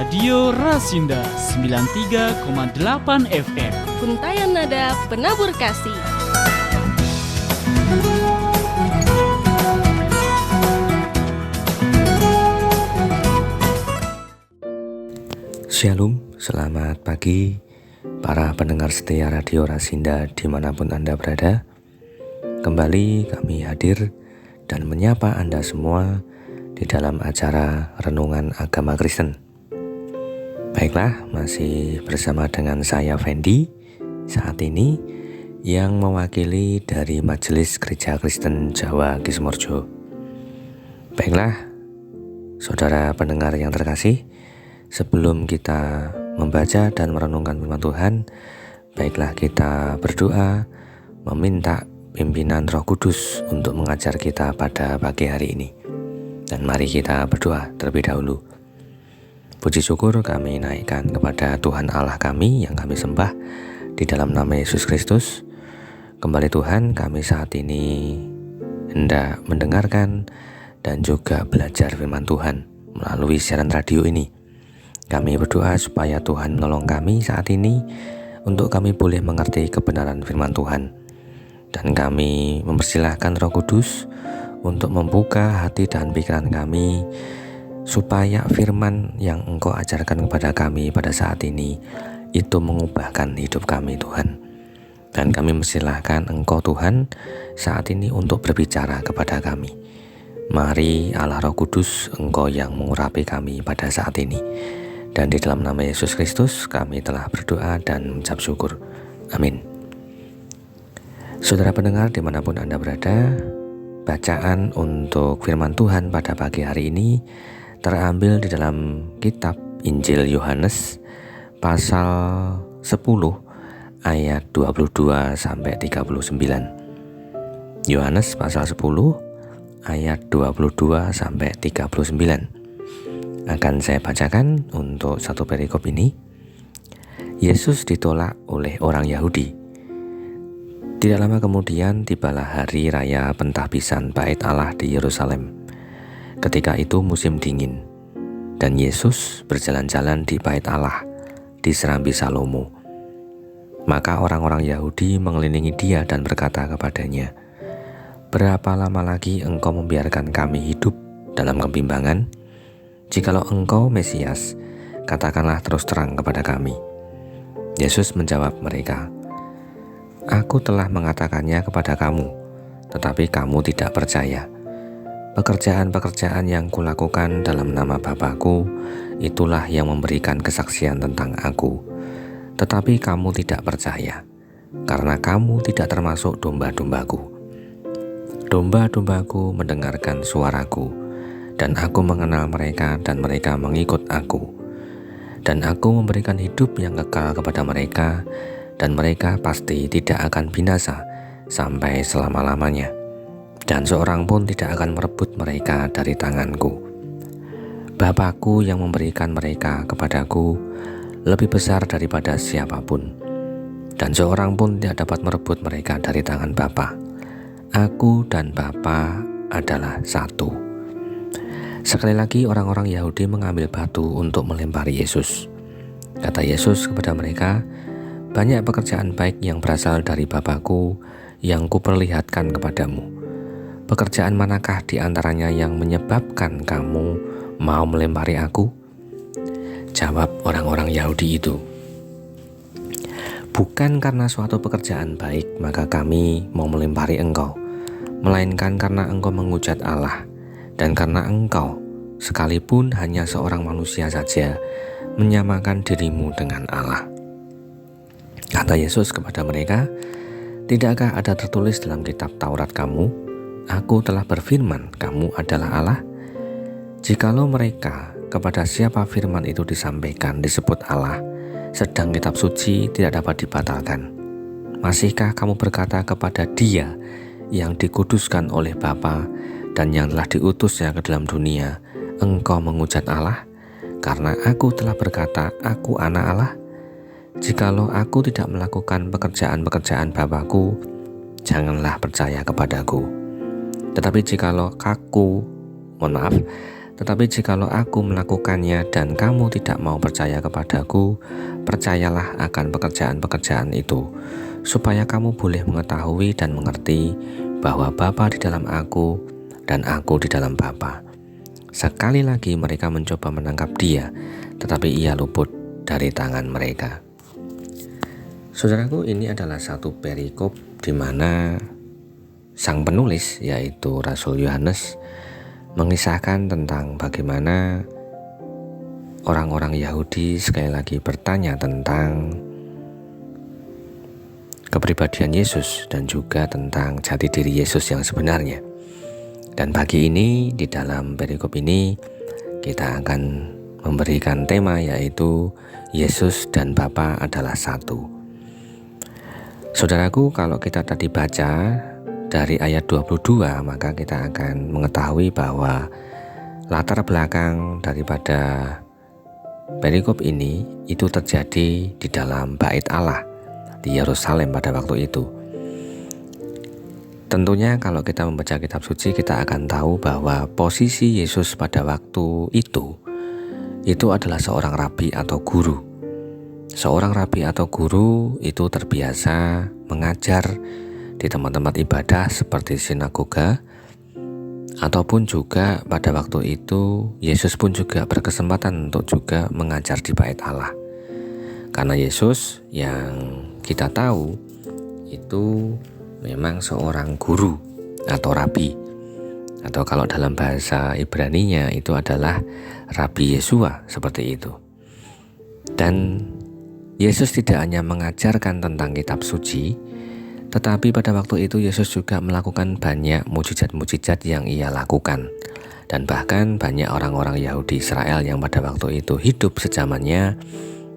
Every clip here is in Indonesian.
Radio Rasinda 93,8 FM. Untayan nada penabur kasih. Shalom, selamat pagi para pendengar setia Radio Rasinda dimanapun Anda berada. Kembali kami hadir dan menyapa Anda semua di dalam acara Renungan Agama Kristen. Baiklah, masih bersama dengan saya Fendi saat ini yang mewakili dari Majelis Gereja Kristen Jawa Kismorjo. Baiklah, saudara pendengar yang terkasih, sebelum kita membaca dan merenungkan firman Tuhan, baiklah kita berdoa meminta pimpinan Roh Kudus untuk mengajar kita pada pagi hari ini. Dan mari kita berdoa terlebih dahulu. Puji syukur kami naikkan kepada Tuhan Allah kami yang kami sembah di dalam nama Yesus Kristus. Kembali Tuhan, kami saat ini hendak mendengarkan dan juga belajar firman Tuhan melalui siaran radio ini. Kami berdoa supaya Tuhan menolong kami saat ini untuk kami boleh mengerti kebenaran firman Tuhan. Dan kami mempersilahkan Roh Kudus untuk membuka hati dan pikiran kami supaya firman yang Engkau ajarkan kepada kami pada saat ini itu mengubahkan hidup kami Tuhan. Dan kami mempersilahkan Engkau Tuhan saat ini untuk berbicara kepada kami. Mari Allah Roh Kudus, Engkau yang mengurapi kami pada saat ini. Dan di dalam nama Yesus Kristus kami telah berdoa dan mengucap syukur. Amin. Saudara pendengar dimanapun Anda berada, bacaan untuk firman Tuhan pada pagi hari ini terambil di dalam kitab Injil Yohanes pasal 10 ayat 22 sampai 39. Yohanes pasal 10 ayat 22 sampai 39. Akan saya bacakan untuk satu perikop ini. Yesus ditolak oleh orang Yahudi. Tidak lama kemudian tibalah hari raya pentahbisan Bait Allah di Yerusalem. Ketika itu musim dingin, dan Yesus berjalan-jalan di Bait Allah di Serambi Salomo. Maka orang-orang Yahudi mengelilingi dia dan berkata kepadanya, "Berapa lama lagi engkau membiarkan kami hidup dalam kebimbangan? Jikalau engkau Mesias, katakanlah terus terang kepada kami." Yesus menjawab mereka, "Aku telah mengatakannya kepada kamu, tetapi kamu tidak percaya. Pekerjaan-pekerjaan yang kulakukan dalam nama Bapa-Ku, itulah yang memberikan kesaksian tentang Aku. Tetapi kamu tidak percaya, karena kamu tidak termasuk domba-dombaku. Domba-dombaku mendengarkan suaraku, dan Aku mengenal mereka dan mereka mengikut Aku. Dan Aku memberikan hidup yang kekal kepada mereka, dan mereka pasti tidak akan binasa sampai selama-lamanya. Dan seorang pun tidak akan merebut mereka dari tanganku. Bapa-Ku yang memberikan mereka kepadaku lebih besar daripada siapapun, dan seorang pun tidak dapat merebut mereka dari tangan Bapa. Aku dan Bapa adalah satu." Sekali lagi orang-orang Yahudi mengambil batu untuk melempari Yesus. Kata Yesus kepada mereka, "Banyak pekerjaan baik yang berasal dari Bapa-Ku yang kuperlihatkan kepadamu. Pekerjaan manakah di antaranya yang menyebabkan kamu mau melempari Aku?" Jawab orang-orang Yahudi itu, "Bukan karena suatu pekerjaan baik maka kami mau melempari engkau, melainkan karena engkau menghujat Allah, dan karena engkau, sekalipun hanya seorang manusia saja, menyamakan dirimu dengan Allah." Kata Yesus kepada mereka, "Tidakkah ada tertulis dalam kitab Taurat kamu, Aku telah berfirman, kamu adalah Allah?" Jikalau mereka kepada siapa firman itu disampaikan disebut Allah, sedang kitab suci tidak dapat dibatalkan, masihkah kamu berkata kepada Dia yang dikuduskan oleh Bapa dan yang telah diutusnya ke dalam dunia, engkau menghujat Allah? Karena Aku telah berkata, Aku anak Allah. Jikalau Aku tidak melakukan pekerjaan-pekerjaan Bapa-Ku, janganlah percaya kepadaku. Tetapi jikalau Tetapi jikalau aku melakukannya dan kamu tidak mau percaya kepadaku, percayalah akan pekerjaan-pekerjaan itu, supaya kamu boleh mengetahui dan mengerti bahwa Bapa di dalam aku dan aku di dalam Bapa. Sekali lagi mereka mencoba menangkap dia, tetapi ia luput dari tangan mereka. Saudaraku, ini adalah satu perikop di mana sang penulis, yaitu Rasul Yohanes, mengisahkan tentang bagaimana orang-orang Yahudi sekali lagi bertanya tentang kepribadian Yesus dan juga tentang jati diri Yesus yang sebenarnya. Dan pagi ini di dalam perikop ini kita akan memberikan tema, yaitu Yesus dan Bapa adalah satu. Saudaraku, kalau kita tadi baca dari ayat 22, maka kita akan mengetahui bahwa latar belakang daripada perikop ini itu terjadi di dalam Bait Allah di Yerusalem pada waktu itu. Tentunya kalau kita membaca kitab suci, kita akan tahu bahwa posisi Yesus pada waktu itu adalah seorang rabi atau guru. Seorang rabi atau guru itu terbiasa mengajar di tempat-tempat ibadah seperti sinagoga, ataupun juga pada waktu itu Yesus pun juga berkesempatan untuk juga mengajar di Bait Allah. Karena Yesus yang kita tahu itu memang seorang guru atau rabi, atau kalau dalam bahasa Ibraninya itu adalah Rabi Yesua, seperti itu. Dan Yesus tidak hanya mengajarkan tentang kitab suci, tetapi pada waktu itu Yesus juga melakukan banyak mujizat-mujizat yang ia lakukan. Dan bahkan banyak orang-orang Yahudi Israel yang pada waktu itu hidup sejamannya,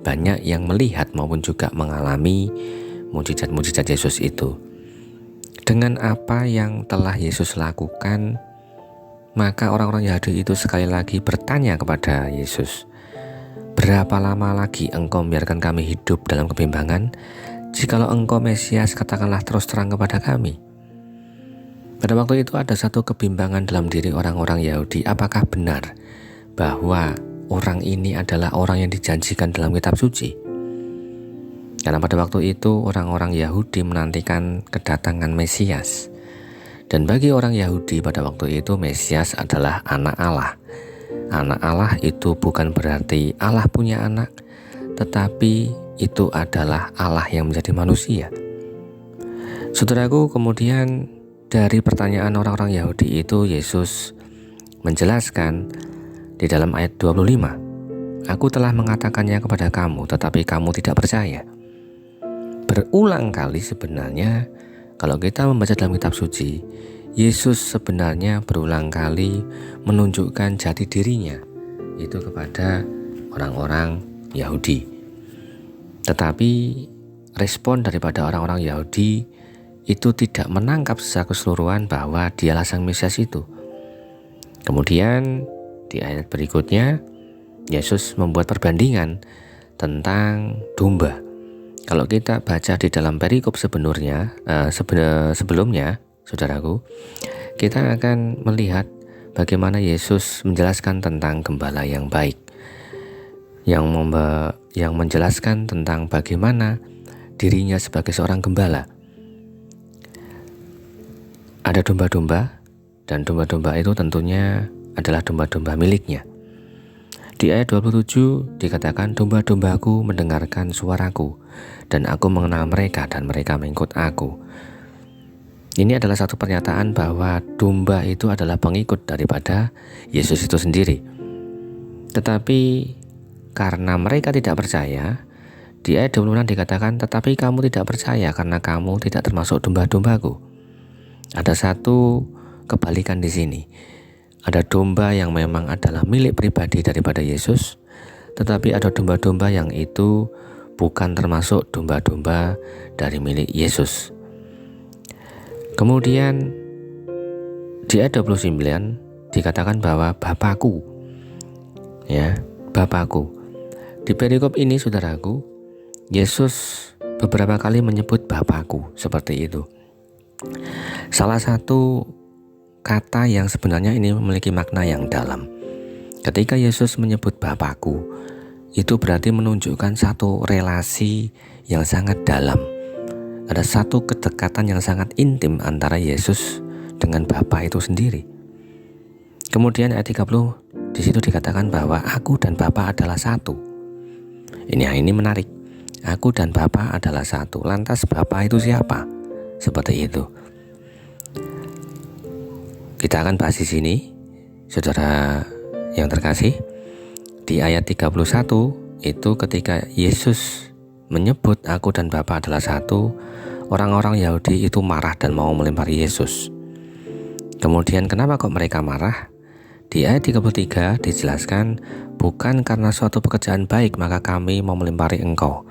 banyak yang melihat maupun juga mengalami mujizat-mujizat Yesus itu. Dengan apa yang telah Yesus lakukan, maka orang-orang Yahudi itu sekali lagi bertanya kepada Yesus, "Berapa lama lagi engkau membiarkan kami hidup dalam kebimbangan? Jikalau engkau Mesias, katakanlah terus terang kepada kami." Pada waktu itu ada satu kebimbangan dalam diri orang-orang Yahudi. Apakah benar bahwa orang ini adalah orang yang dijanjikan dalam kitab suci? Karena pada waktu itu orang-orang Yahudi menantikan kedatangan Mesias. Dan bagi orang Yahudi pada waktu itu Mesias adalah anak Allah. Anak Allah itu bukan berarti Allah punya anak, tetapi itu adalah Allah yang menjadi manusia. Saudaraku, kemudian dari pertanyaan orang-orang Yahudi itu Yesus menjelaskan di dalam ayat 25, "Aku telah mengatakannya kepada kamu, tetapi kamu tidak percaya." Berulang kali sebenarnya kalau kita membaca dalam kitab suci, Yesus sebenarnya berulang kali menunjukkan jati dirinya itu kepada orang-orang Yahudi. Tetapi respon daripada orang-orang Yahudi itu tidak menangkap secara keseluruhan bahwa dialah Sang Mesias itu. Kemudian di ayat berikutnya Yesus membuat perbandingan tentang domba. Kalau kita baca di dalam perikop sebelumnya, saudaraku, kita akan melihat bagaimana Yesus menjelaskan tentang gembala yang baik, yang menjelaskan tentang bagaimana dirinya sebagai seorang gembala. Ada domba-domba, dan domba-domba itu tentunya adalah domba-domba miliknya. Di ayat 27 dikatakan, "Domba-dombaku mendengarkan suaraku, dan aku mengenal mereka, dan mereka mengikut aku." Ini adalah satu pernyataan bahwa domba itu adalah pengikut daripada Yesus itu sendiri. Tetapi karena mereka tidak percaya, di ayat 26 dikatakan, "Tetapi kamu tidak percaya karena kamu tidak termasuk domba-dombaku." Ada satu kebalikan di sini. Ada domba yang memang adalah milik pribadi daripada Yesus, tetapi ada domba-domba yang itu bukan termasuk domba-domba dari milik Yesus. Kemudian di ayat 29 dikatakan bahwa Bapakku, ya, Bapakku. Di perikop ini, saudaraku, Yesus beberapa kali menyebut Bapakku seperti itu. Salah satu kata yang sebenarnya ini memiliki makna yang dalam. Ketika Yesus menyebut Bapakku, itu berarti menunjukkan satu relasi yang sangat dalam. Ada satu kedekatan yang sangat intim antara Yesus dengan Bapa itu sendiri. Kemudian ayat 30 di situ dikatakan bahwa aku dan Bapa adalah satu. Ini menarik. Aku dan Bapa adalah satu. Lantas Bapa itu siapa? Seperti itu. Kita akan bahas di sini, saudara yang terkasih. Di ayat 31 itu ketika Yesus menyebut aku dan Bapa adalah satu, orang-orang Yahudi itu marah dan mau melempari Yesus. Kemudian kenapa kok mereka marah? Di ayat 33 dijelaskan, bukan karena suatu pekerjaan baik maka kami mau melempari engkau,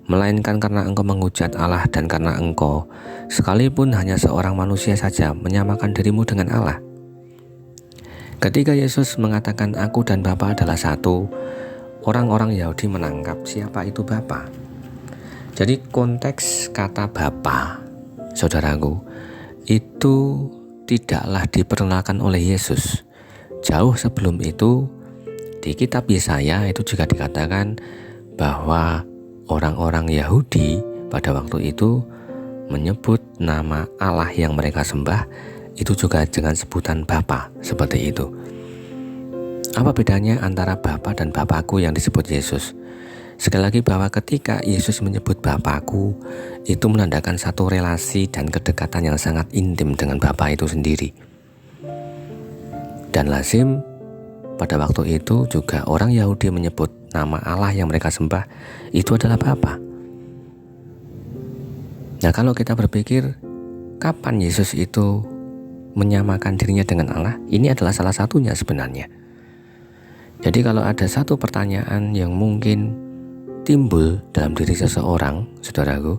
melainkan karena engkau menghujat Allah dan karena engkau, sekalipun hanya seorang manusia saja, menyamakan dirimu dengan Allah. Ketika Yesus mengatakan aku dan Bapa adalah satu, orang-orang Yahudi menangkap siapa itu Bapa. Jadi konteks kata Bapa, saudaraku, itu tidaklah diperkenalkan oleh Yesus. Jauh sebelum itu, di kitab Yesaya itu juga dikatakan bahwa orang-orang Yahudi pada waktu itu menyebut nama Allah yang mereka sembah itu juga dengan sebutan Bapa, seperti itu. Apa bedanya antara Bapa dan Bapakku yang disebut Yesus? Sekali lagi bahwa ketika Yesus menyebut Bapakku, itu menandakan satu relasi dan kedekatan yang sangat intim dengan Bapa itu sendiri. Dan lazim pada waktu itu juga orang Yahudi menyebut nama Allah yang mereka sembah itu adalah Bapa. Nah, kalau kita berpikir kapan Yesus itu menyamakan dirinya dengan Allah, ini adalah salah satunya sebenarnya. Jadi kalau ada satu pertanyaan yang mungkin timbul dalam diri seseorang, saudaraku,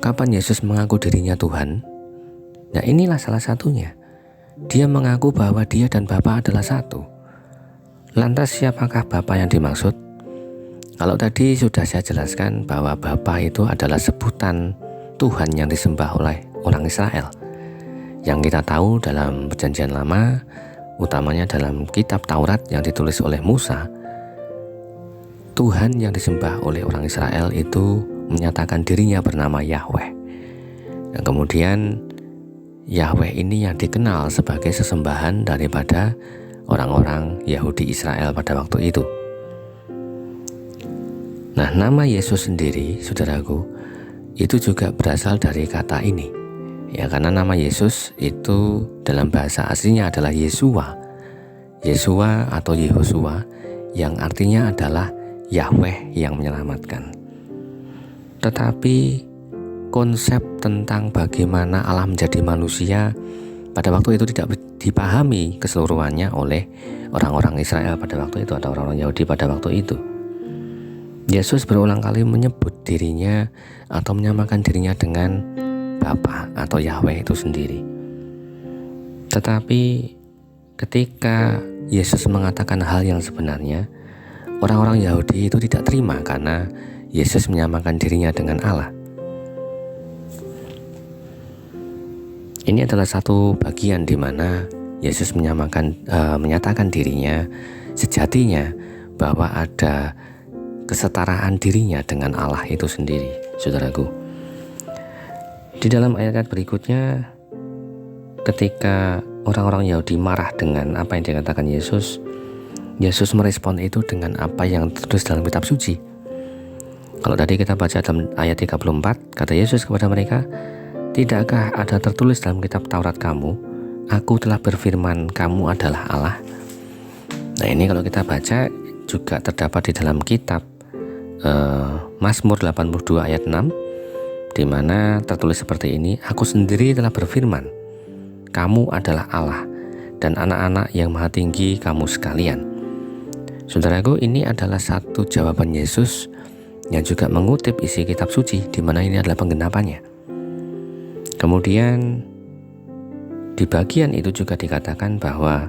kapan Yesus mengaku dirinya Tuhan? Nah, inilah salah satunya. Dia mengaku bahwa dia dan Bapa adalah satu. Lantas siapakah Bapa yang dimaksud? Kalau tadi sudah saya jelaskan bahwa Bapa itu adalah sebutan Tuhan yang disembah oleh orang Israel. Yang kita tahu dalam Perjanjian Lama, utamanya dalam kitab Taurat yang ditulis oleh Musa, Tuhan yang disembah oleh orang Israel itu menyatakan dirinya bernama Yahweh. Dan kemudian Yahweh ini yang dikenal sebagai sesembahan daripada orang-orang Yahudi Israel pada waktu itu. Nah, nama Yesus sendiri, saudaraku, itu juga berasal dari kata ini. Ya, karena nama Yesus itu dalam bahasa aslinya adalah Yesua. Yesua atau Yehosua yang artinya adalah Yahweh yang menyelamatkan. Tetapi konsep tentang bagaimana Allah menjadi manusia pada waktu itu tidak dipahami keseluruhannya oleh orang-orang Israel pada waktu itu atau orang-orang Yahudi pada waktu itu. Yesus berulang kali menyebut dirinya atau menyamakan dirinya dengan Bapa atau Yahweh itu sendiri. Tetapi ketika Yesus mengatakan hal yang sebenarnya, orang-orang Yahudi itu tidak terima karena Yesus menyamakan dirinya dengan Allah. Ini adalah satu bagian di mana Yesus menyatakan dirinya sejatinya bahwa ada kesetaraan dirinya dengan Allah itu sendiri, saudaraku. Di dalam ayat berikutnya, ketika orang-orang Yahudi marah dengan apa yang dikatakan Yesus, Yesus merespon itu dengan apa yang tertulis dalam kitab suci. Kalau tadi kita baca dalam ayat 34, kata Yesus kepada mereka, tidakkah ada tertulis dalam kitab Taurat kamu, aku telah berfirman kamu adalah Allah? Nah, ini kalau kita baca juga terdapat di dalam kitab Mazmur 82 ayat 6, di mana tertulis seperti ini, aku sendiri telah berfirman, kamu adalah Allah, dan anak-anak yang maha tinggi kamu sekalian. Saudaraku, ini adalah satu jawaban Yesus yang juga mengutip isi kitab suci, di mana ini adalah penggenapannya. Kemudian di bagian itu juga dikatakan bahwa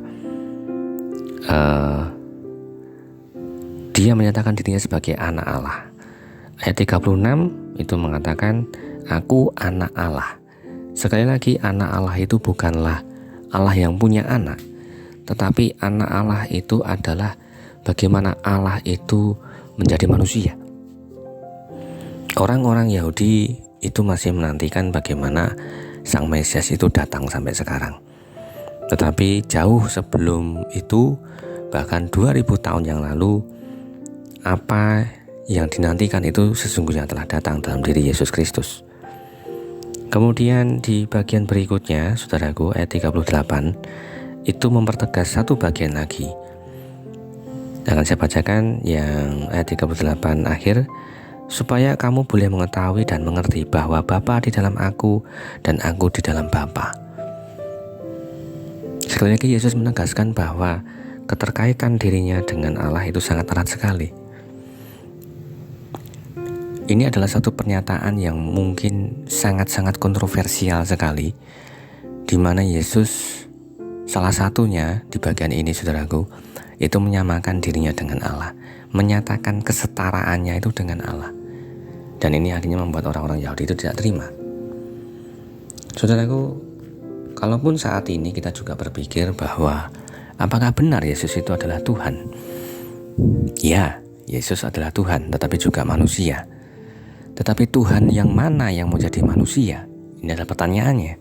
dia menyatakan dirinya sebagai anak Allah. Ayat 36 itu mengatakan, aku anak Allah. Sekali lagi, anak Allah itu bukanlah Allah yang punya anak, tetapi anak Allah itu adalah bagaimana Allah itu menjadi manusia. Orang-orang Yahudi itu masih menantikan bagaimana Sang Mesias itu datang sampai sekarang. Tetapi jauh sebelum itu, bahkan 2000 tahun yang lalu, apa yang dinantikan itu sesungguhnya telah datang dalam diri Yesus Kristus. Kemudian di bagian berikutnya, saudaraku, ayat 38, itu mempertegas satu bagian lagi. Akan saya bacakan yang ayat 38 akhir, supaya kamu boleh mengetahui dan mengerti bahwa Bapa di dalam aku dan aku di dalam Bapa. Sekali lagi Yesus menegaskan bahwa keterkaitan dirinya dengan Allah itu sangat erat sekali. Ini adalah satu pernyataan yang mungkin sangat-sangat kontroversial sekali, di mana Yesus salah satunya di bagian ini, saudaraku, itu menyamakan dirinya dengan Allah, menyatakan kesetaraannya itu dengan Allah. Dan ini akhirnya membuat orang-orang Yahudi itu tidak terima. Saudaraku, kalaupun saat ini kita juga berpikir bahwa apakah benar Yesus itu adalah Tuhan? Ya, Yesus adalah Tuhan, tetapi juga manusia. Tetapi Tuhan yang mana yang mau jadi manusia? Ini adalah pertanyaannya.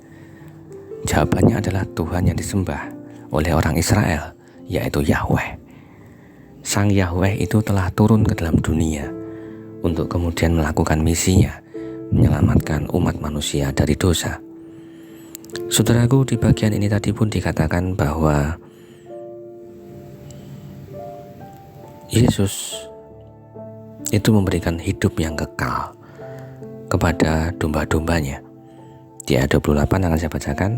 Jawabannya adalah Tuhan yang disembah oleh orang Israel, yaitu Yahweh. Sang Yahweh itu telah turun ke dalam dunia untuk kemudian melakukan misinya, menyelamatkan umat manusia dari dosa. Saudaraku, di bagian ini tadi pun dikatakan bahwa Yesus itu memberikan hidup yang kekal kepada domba-dombanya. Di ayat 28 akan saya bacakan,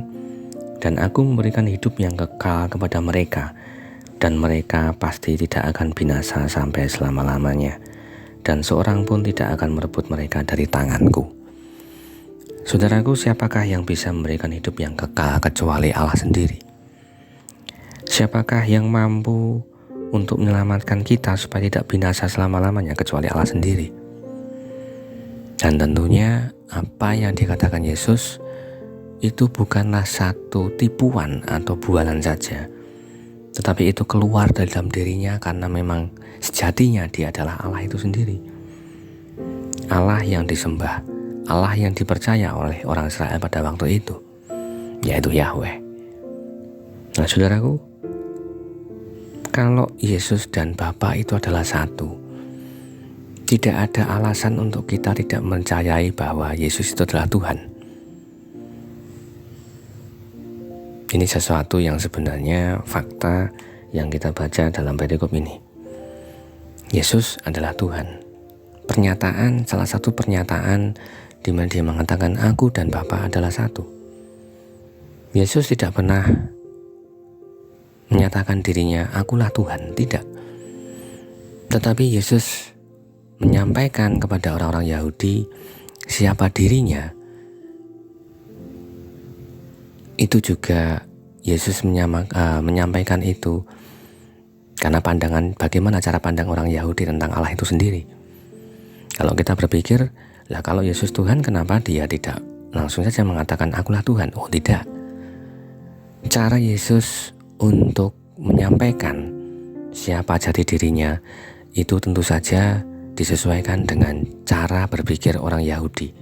dan aku memberikan hidup yang kekal kepada mereka, dan mereka pasti tidak akan binasa sampai selama-lamanya, dan seorang pun tidak akan merebut mereka dari tanganku. Saudaraku, siapakah yang bisa memberikan hidup yang kekal kecuali Allah sendiri? Siapakah yang mampu untuk menyelamatkan kita supaya tidak binasa selama-lamanya kecuali Allah sendiri? Dan tentunya apa yang dikatakan Yesus itu bukanlah satu tipuan atau bualan saja, tetapi itu keluar dari dalam dirinya karena memang sejatinya dia adalah Allah itu sendiri. Allah yang disembah, Allah yang dipercaya oleh orang Israel pada waktu itu, yaitu Yahweh. Nah, saudaraku, kalau Yesus dan Bapa itu adalah satu, tidak ada alasan untuk kita tidak percayai bahwa Yesus itu adalah Tuhan. Ini sesuatu yang sebenarnya fakta yang kita baca dalam perikop ini. Yesus adalah Tuhan. Salah satu pernyataan di mana dia mengatakan aku dan Bapa adalah satu. Yesus tidak pernah menyatakan dirinya akulah Tuhan, tidak. Tetapi Yesus menyampaikan kepada orang-orang Yahudi siapa dirinya. Itu juga Yesus menyampaikan itu karena bagaimana cara pandang orang Yahudi tentang Allah itu sendiri. Kalau kita berpikir, lah kalau Yesus Tuhan, kenapa dia tidak langsung saja mengatakan akulah Tuhan? Oh, tidak. Cara Yesus untuk menyampaikan siapa jati dirinya itu tentu saja disesuaikan dengan cara berpikir orang Yahudi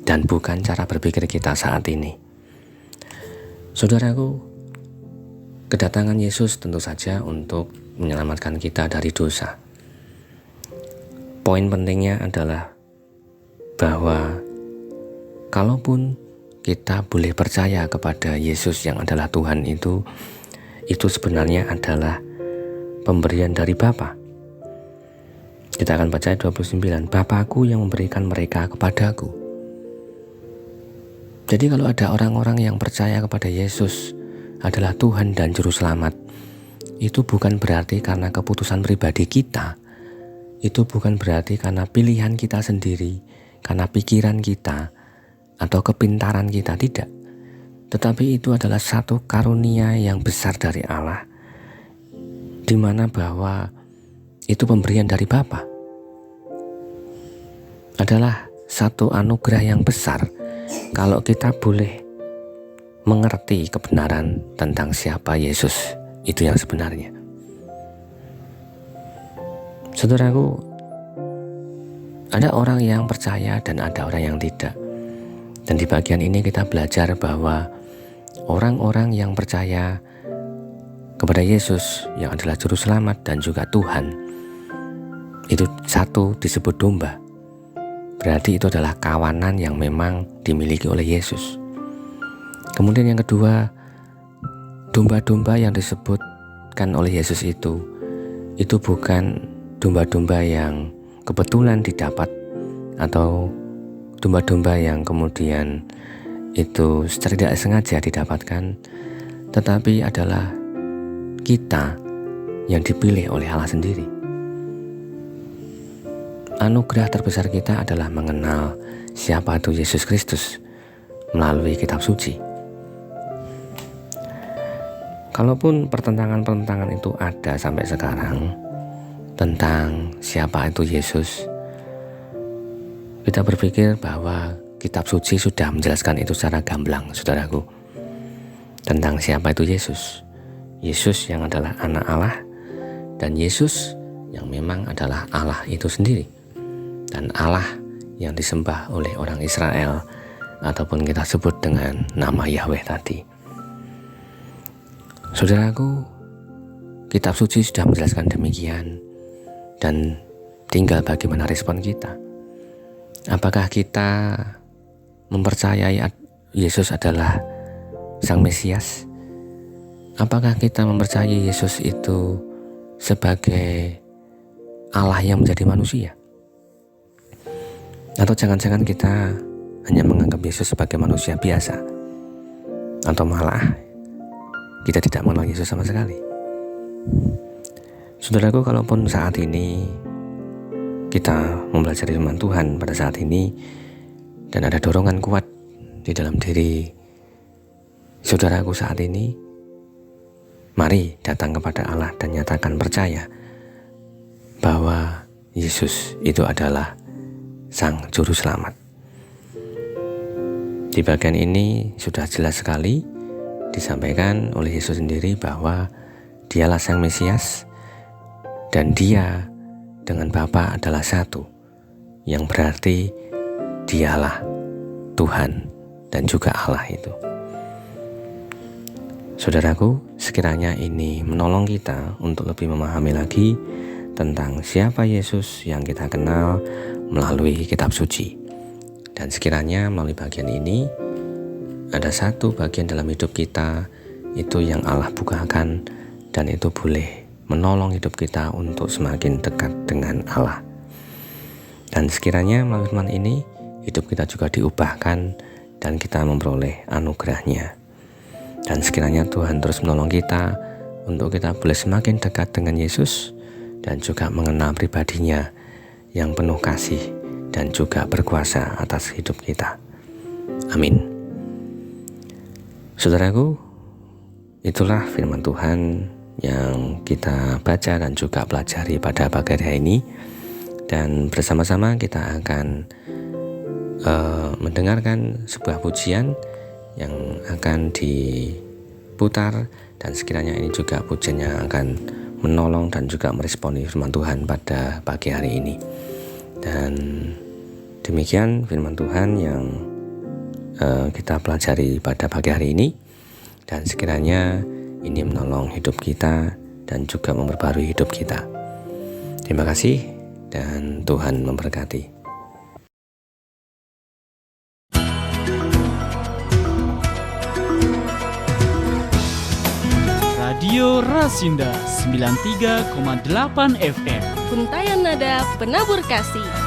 dan bukan cara berpikir kita saat ini. Saudaraku, kedatangan Yesus tentu saja untuk menyelamatkan kita dari dosa. Poin pentingnya adalah bahwa kalaupun kita boleh percaya kepada Yesus yang adalah Tuhan itu sebenarnya adalah pemberian dari Bapa. Kita akan baca 29, Bapakku yang memberikan mereka kepadaku. Jadi kalau ada orang-orang yang percaya kepada Yesus adalah Tuhan dan Juru Selamat, itu bukan berarti karena keputusan pribadi kita, itu bukan berarti karena pilihan kita sendiri, karena pikiran kita, atau kepintaran kita, tidak. Tetapi itu adalah satu karunia yang besar dari Allah, di mana bahwa itu pemberian dari Bapa. Adalah satu anugerah yang besar kalau kita boleh mengerti kebenaran tentang siapa Yesus itu yang sebenarnya. Saudaraku, ada orang yang percaya dan ada orang yang tidak. Dan di bagian ini kita belajar bahwa orang-orang yang percaya kepada Yesus yang adalah Juru Selamat dan juga Tuhan, itu satu disebut domba. Berarti itu adalah kawanan yang memang dimiliki oleh Yesus. Kemudian yang kedua, domba-domba yang disebutkan oleh Yesus itu bukan domba-domba yang kebetulan didapat atau domba-domba yang kemudian itu secara tidak sengaja didapatkan, tetapi adalah kita yang dipilih oleh Allah sendiri. Anugerah terbesar kita adalah mengenal siapa itu Yesus Kristus melalui kitab suci. Kalaupun pertentangan-pertentangan itu ada sampai sekarang tentang siapa itu Yesus, kita berpikir bahwa kitab suci sudah menjelaskan itu secara gamblang, saudaraku, tentang siapa itu Yesus. Yesus yang adalah anak Allah dan Yesus yang memang adalah Allah itu sendiri, dan Allah yang disembah oleh orang Israel ataupun kita sebut dengan nama Yahweh tadi. Saudaraku, kitab suci sudah menjelaskan demikian, dan tinggal bagaimana respon kita. Apakah kita mempercayai Yesus adalah Sang Mesias? Apakah kita mempercayai Yesus itu sebagai Allah yang menjadi manusia? Atau jangan-jangan kita hanya menganggap Yesus sebagai manusia biasa? Atau malah kita tidak mengenal Yesus sama sekali? Saudaraku, kalaupun saat ini kita mempelajari firman Tuhan pada saat ini dan ada dorongan kuat di dalam diri saudaraku saat ini, mari datang kepada Allah dan nyatakan percaya bahwa Yesus itu adalah Sang Juru Selamat. Di bagian ini sudah jelas sekali disampaikan oleh Yesus sendiri bahwa Dialah Sang Mesias dan Dia dengan Bapa adalah satu, yang berarti Dialah Tuhan dan juga Allah itu. Saudaraku, sekiranya ini menolong kita untuk lebih memahami lagi tentang siapa Yesus yang kita kenal melalui kitab suci. Dan sekiranya melalui bagian ini ada satu bagian dalam hidup kita itu yang Allah bukakan, dan itu boleh menolong hidup kita untuk semakin dekat dengan Allah. Dan sekiranya melalui firman ini hidup kita juga diubahkan dan kita memperoleh anugerahnya. Dan sekiranya Tuhan terus menolong kita untuk kita boleh semakin dekat dengan Yesus dan juga mengenal pribadinya yang penuh kasih dan juga berkuasa atas hidup kita. Amin. Saudaraku, itulah firman Tuhan yang kita baca dan juga pelajari pada pagi hari ini. Dan bersama-sama kita akan mendengarkan sebuah pujian yang akan diputar, dan sekiranya ini juga pujiannya akan menolong dan juga meresponi firman Tuhan pada pagi hari ini. Dan demikian firman Tuhan yang kita pelajari pada pagi hari ini, dan sekiranya ini menolong hidup kita dan juga memperbarui hidup kita. Terima kasih dan Tuhan memberkati. Radio Rasinda 93,8 FM. Untayan Nada Penabur Kasih.